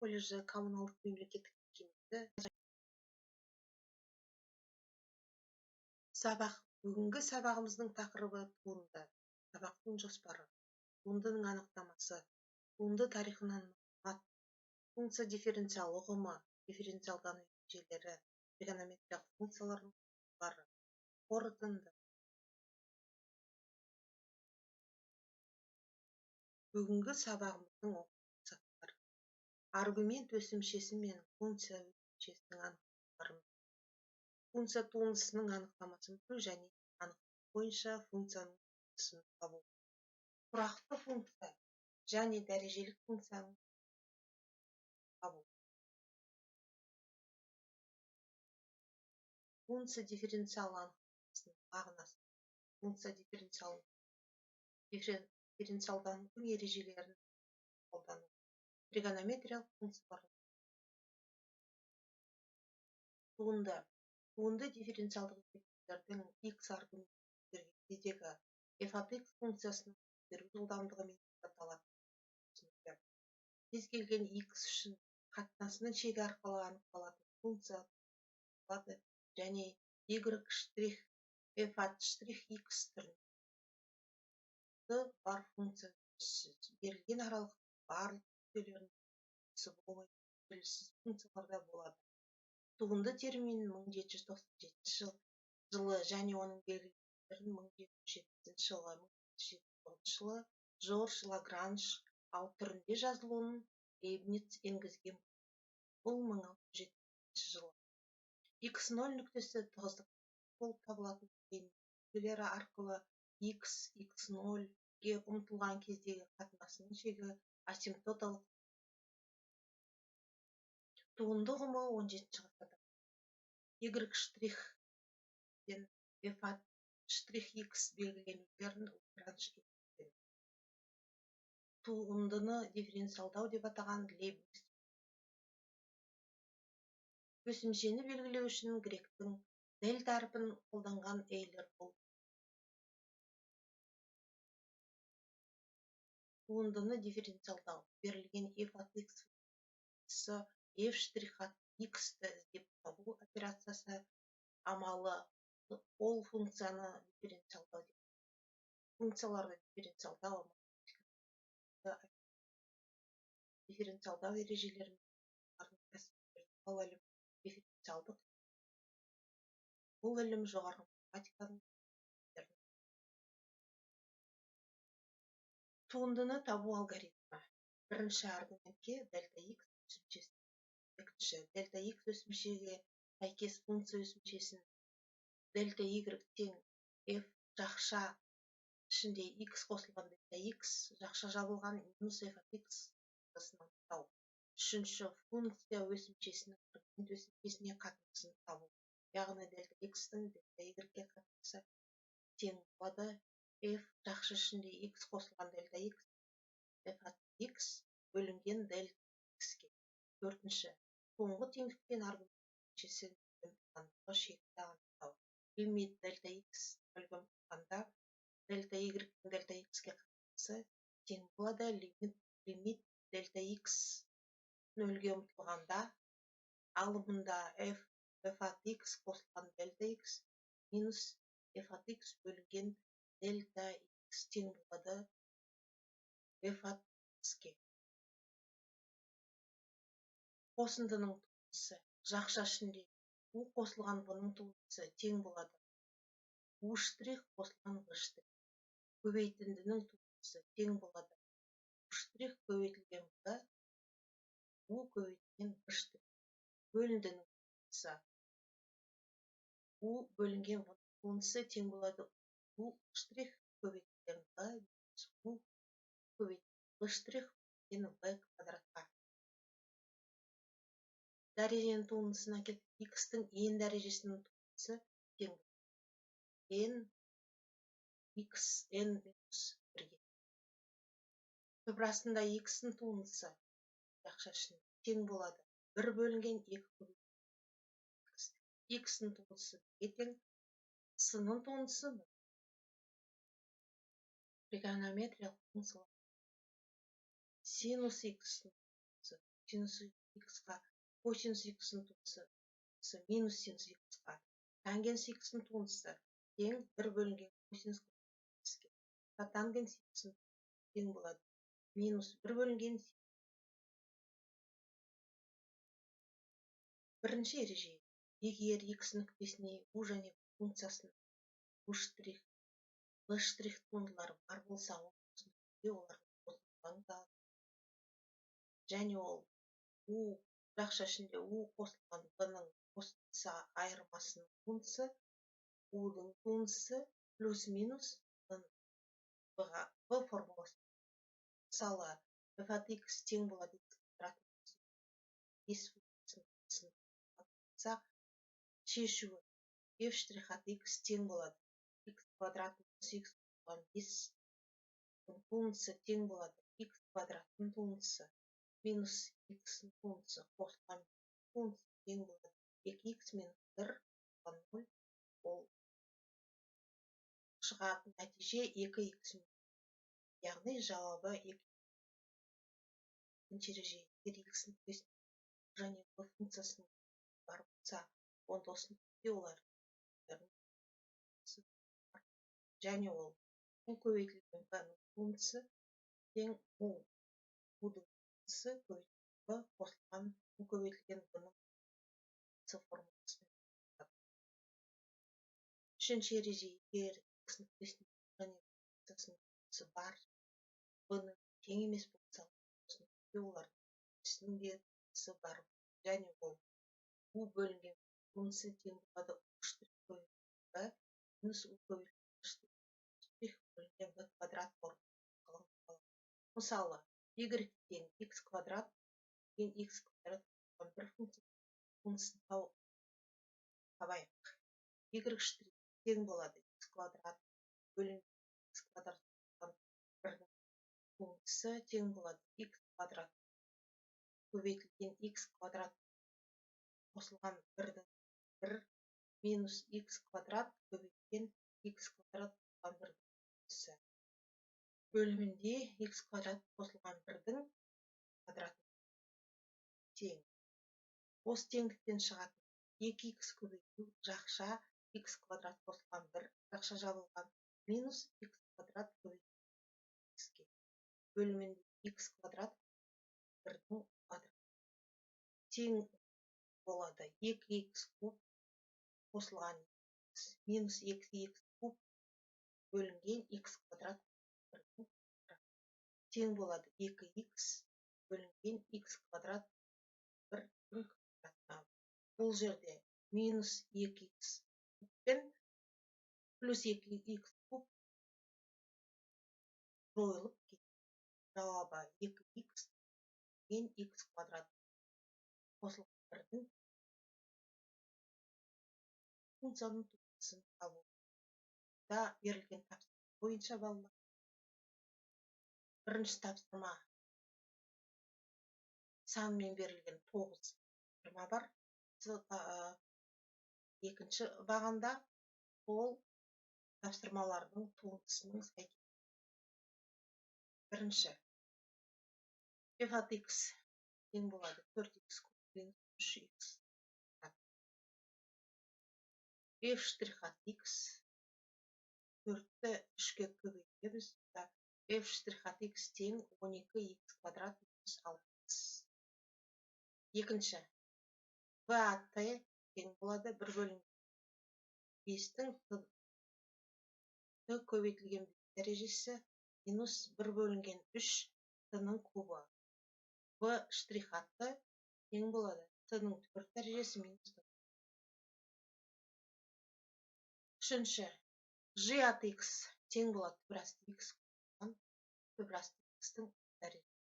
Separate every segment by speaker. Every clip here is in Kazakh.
Speaker 1: колледжі коммуналдық мемлекеттік мекемесі бүгінгі сабағымыздың тақырыбы туынды. Сабақтың жоспары, туындының анықтамасы, туынды тарихынан мағлұмат, функция дифференциал ұғымы, дифференциалдану ережелері, тригонометриялық функциялардың құрылымдары, қорытынды. Бүгінгі сабағымыздың мақсаттары: аргумент өсімшесі мен функция өсімшесінің анықтамаларын, функция туындысының анықтамасын беру және анықтама бойынша функцияның туындысын табу, тұрақты функция және дәрежелік функцияның табу, функция дифференциал анықтамасының мағынасы, функция дифференциалданудың ережелерін қолдану, тригонометриялық функциялар. Туынды дифференциалдық есептердің x аргументін берген кездегі f от x функциясының беру жылдамдығымен сипатталатын. Кез келген x үшін қатынасының шегі арқылы анықталатын функция болады және y' f от x түрінде бар функция берілген аралықтың барлық нүктелерінің болмайтын белгісіз функцияларда болады. Туынды терминін 1797 жылы және оның белгілерін 1707 жылы 1709 жылы Жорж Лагранж ал түрінде жазылуын Лейбниц енгізген. Бұл 1607 жылы. x0 нүктесі тығыздық болып табылатын нүктелері арқылы x 0-ге ұмтылған кездегі қатынасының шегі асимптоталық. Туынды ұғымы 17 ғасырда y' пен f от x белгіленулерін Лагранж енгізген. Туындыны дифференциалдау деп атаған Лейбниц. Өсімшені белгілеу үшін гректің дельта әрпін қолданған Эйлер болды. Туындыны дифференциалдау берілген f от x f' от x-ті іздеп табу операциясы амалы ол функцияны дифференциалдау деп. Функцияларды дифференциалдау дифференциалдау ережелері мен дифференциалдық. Бұл ілім жоғарғы математиканың. Туындыны табу алгоритмі. Бірінші аргументке дельта x өсімшесін, екінші дельта x өсімшеге сәйкес функция өсімшесін, дельта y тең f жақша ішінде x қосылған дельта x жақша жабылған минус f от x анықтау. Үшінші функция өсімшесінің аргумент өсімшесіне қатынасын табу. Яғни дельта x-тің дельта y-ге қатынасы тең болады f жақша ішінде x қосылған дельта x f от x бөлінген дельта x-ке. Төртінші, соңғы теңдікпен аргумент өсімшесінің ұмтылғандағы шекті анықтау. Лимит дельта x нөлге ұмтылғанда дельта y дельта x-ке қатынасы тең болады лимит дельта x нөлге ұмтылғанда алымында f от x қосылған дельта x минус f от x бөлінген дельта x тең болады f от x-ке. Қосындының туындысы жақша ішінде u қосылған v-ның туындысы тең болады u' қосылған v'. Көбейтіндінің туындысы тең болады u' көбейтілген v, u көбейтілген v'. Бөліндінің туындысы u бөлінген v туындысы тең болады u' көбейтілген v минус u көбейтілген v' бөлінген v квадратқа. Дәреженің туындысына келіп x-тің n дәрежесінің туындысы тең n x n минус 1-ге. Түбірастында x-тің туындысы жақша ішінде тең болады 1 бөлінген 2 көбейтілген x-тің туындысы тең, с-ның туындысы тригонометриялық функциялар. Синус x-тің туындысы косинус x'қа косинус x'ның туындысы минус синус x'қа тангенс x'ның туындысы тең 1 бөлінген косинус x'ке. Тангенс x'ның тең болады минус 1 бөлінген бірінші ереже. Егер x нүктесіне u және v функциясының v штрих туындылары бар болса, олардың қосылғаны және ол u жақша ішінде u қосылған v-ның қосындысы айырмасының туындысы u-ның туындысы плюс минус v формуласы. Мысалы, f от x тең болады x квадрат бес функциясын шешуі f штрих от x тең болады x квадрат минус x қосылған 5 туындысы тең болады x квадраттың туындысы минус x-ның туындысы қосылған туындысы тең болады 2x минус 1 қосылған 0. Ол шығатын нәтиже 2x. Яғни жауабы 2. Ереже. Егер x нүктесіне және v функциясының бар болса, онда осы нүкте олар және ол u көбейтілген v-ның туындысы тең u-ның туындысы көбейтілген v қосылған u көбейтілген v-ның формуласымен. Үшінші ереже. Егер x нүктесіне және функциясының туындысы бар v-ның тең емес болса, осы нүкте олардың нүктесінің де туындысы бар және ол u бөлінген туындысы тең болады u штрих бөлінген v минус u көбейтілген штрих бөлінген v квадрат формуласы. Мысалы, y тең x квадрат тең x квадрат қосылған бір функцияның туындысын табайық. Y штрих тең болады x квадрат бөлінген x квадрат қосылған бірдің туындысы тең болады x квадрат көбейтілген x квадрат қосылған бірдің 1 минус x квадрат көбейтілген x квадрат қосылған бірдің туындысы бөлімінде x квадрат қосылған бірдің квадратын тең. Осы теңдіктен шығатын 2x көбейту жақша x квадрат қосылған 1 жақша жабылған минус x квадрат көбейтілген x'ке бөлімінде x квадрат бірдің квадраты тең болады 2x куб қосылған минус 2x куб бөлінген x квадрат бірдің квадраты тең болады 2x бөлінген x квадрат бірдің квадратына. Бұл жерде минус 2x кубпен плюс 2x куб жойылып кетеді. Жауабы 2x бөлінген x квадрат қосылған бірдің функцияның туындысын табу. Да берілген тапсырма бойынша балалар. Бірінші тапсырма санмен берілген 9 тапсырма бар. Екінші бағанда ол тапсырмалардың туындысының сәйкес. Бірінші f от x тең болады 4x куб минус 3x. f штрих от x 4-ті 3-ке көбейтеміз. f штрих от x тең 12x квадрат минус 6x. Екінші v от t тең болады 1 бөлінген 5-тің t көбейтілген дәрежесі минус 1 бөлінген 3 t-ның кубы. v штрих от t тең болады t-ның 4 дәрежесі минус t. Үшінші g от x тең болады түбірасты x қосылған түбірасты x-тің дәрежесі.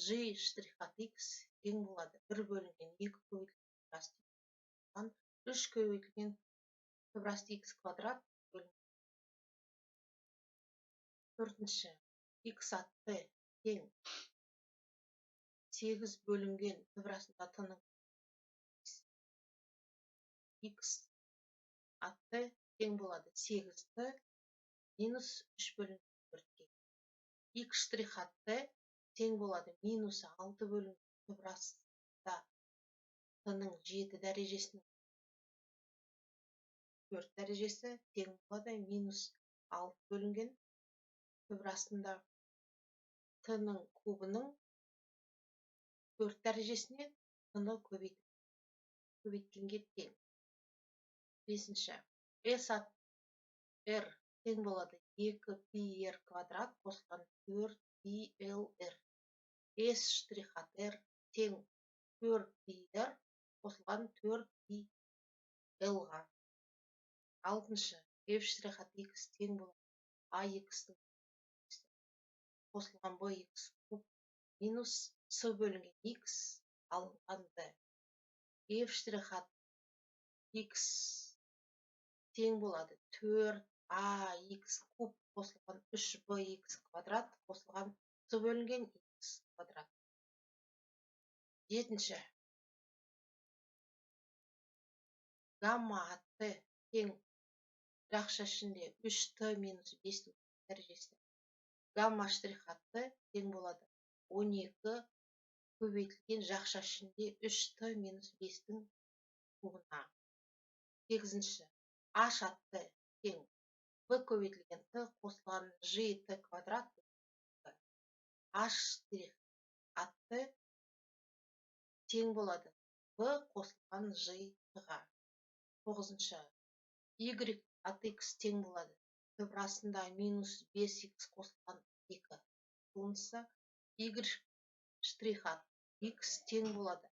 Speaker 1: g штрих от x тең болады 1 бөлінген 2 көбейтілген түбірасты x 3 көбейтілген түбірасты x квадрат бөлінген. Төртінші x от t тең 8 бөлінген түбірасында t-ның x от t тең болады 8t минус 3 бөлінген 4-ке. x штрих от t тең болады минус 6 бөлінген түбірасында т-ның 7 дәрежесінің 4 дәрежесі тең болады минус 6 бөлінген түбірасында т-ның кубының 4 дәрежесіне т-ны көбейткенге тең. 5-ші. S ат r тең болады 2 пи r квадрат қосылған 4 пи л r. S штрих ат r тең 4 пи r қосылған 4 пи l-ға. 6-шы. F штрих ат x тең болады AX-тің қосылған bx куб минус с бөлінген x алынған d. F штрих ат x тең болады 4ax куб қосылған 3bx квадрат қосылған с бөлінген x квадрат. 7-ші. Гамма ат т тең жақша ішінде 3t минус 5-дің дәрежесі. Гамма штрих ат т тең болады 12 көбейтілген жақша ішінде 3t минус 5-дің кубына. 8-ші. H ат т тең b көбейтілген т қосылған gt квадрат. H штрих ат т тең болады b қосылған g-ға. 9-шы. Y ат x тең болады түбірасында минус 5x қосылған 2. Туындысы y штрих ат x тең болады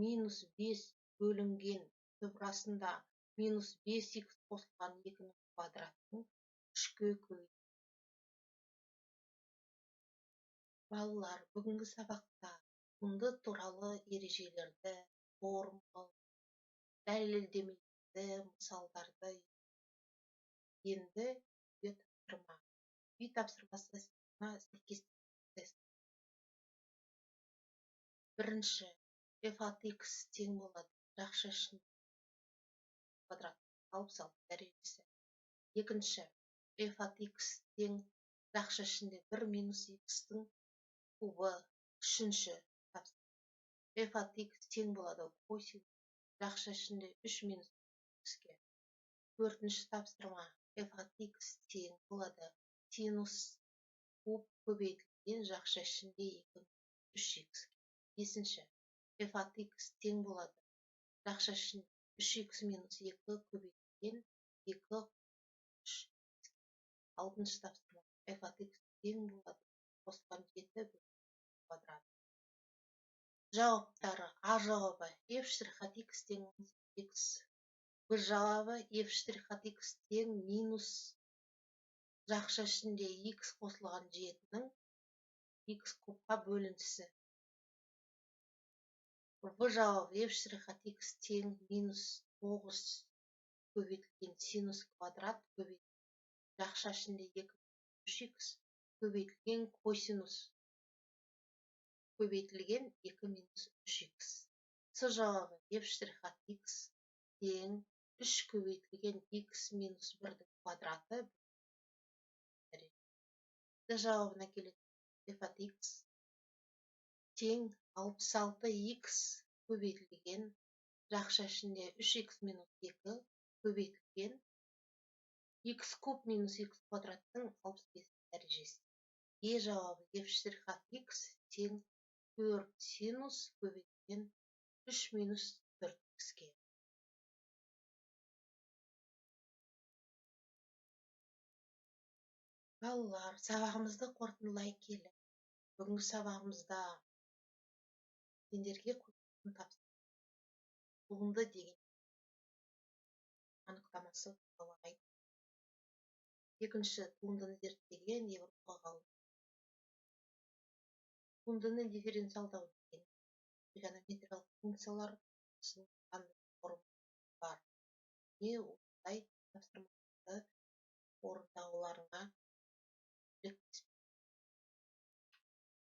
Speaker 1: минус 5 бөлінген түбірасында минус 5x қосылған 2-ның квадратын 3-ке көбейтті. Балалар, бүгінгі сабақта туынды туралы ережелерді, формул, дәлелдемелерді, мысалдарды енді үй тапсырмасына сәйкес тест. 1-ші. F ат x тең болады жақша ішінде квадрат 66 дәрежесі. 2-ші. F ат x тең жақша ішінде 1 минус x-тің кубы. 3-ші. F ат x тең болады косинус жақша ішінде 3 минус x-ке. 4-ші тапсырма. F ат x тең болады синус куб көбейтілген жақша ішінде 2 3x. 5-ші. F ат x тең болады жақша ішінде 3x минус 2 көбейтілген 2 3. 6-шы тапсырма. F ат x тең болады қосылған 7 квадрат. Жауаптары. А жауабы F штрих ат x тең 18x. Б жауабы F штрих ат x тең минус жақша ішінде x қосылған 7-ның x кубқа бөлінісі. В жауабы F штрих ат x тең минус 9 көбейтілген синус квадрат көбейтілген жақша ішінде 2 3x көбейтілген косинус көбейтілген 2 минус 3x. С жауабы F штрих ат x тең 3 көбейтілген x минус 1-дің квадраты. Д жауабына келеді F ат x тең 66x көбейтілген жақша ішінде 3x минус 2 көбейтілген x куб минус x квадраттың 65 дәрежесі. Е жауабы F штрих ат x тең 4 синус көбейтілген 3 минус 4x-ке. Балалар, сабағымызды қорытындылай келіп, бүгінгі сабағымызда сендерге көптеген тапсырма туынды деген анықтамасы туралы айттым. 2-ші. Туындыны зерттеген Европа ғалымдары туындыны дифференциалдау деген тригонометриялық функциялар қандай формула бар. Не осындай тапсырмаларды орындауларыңа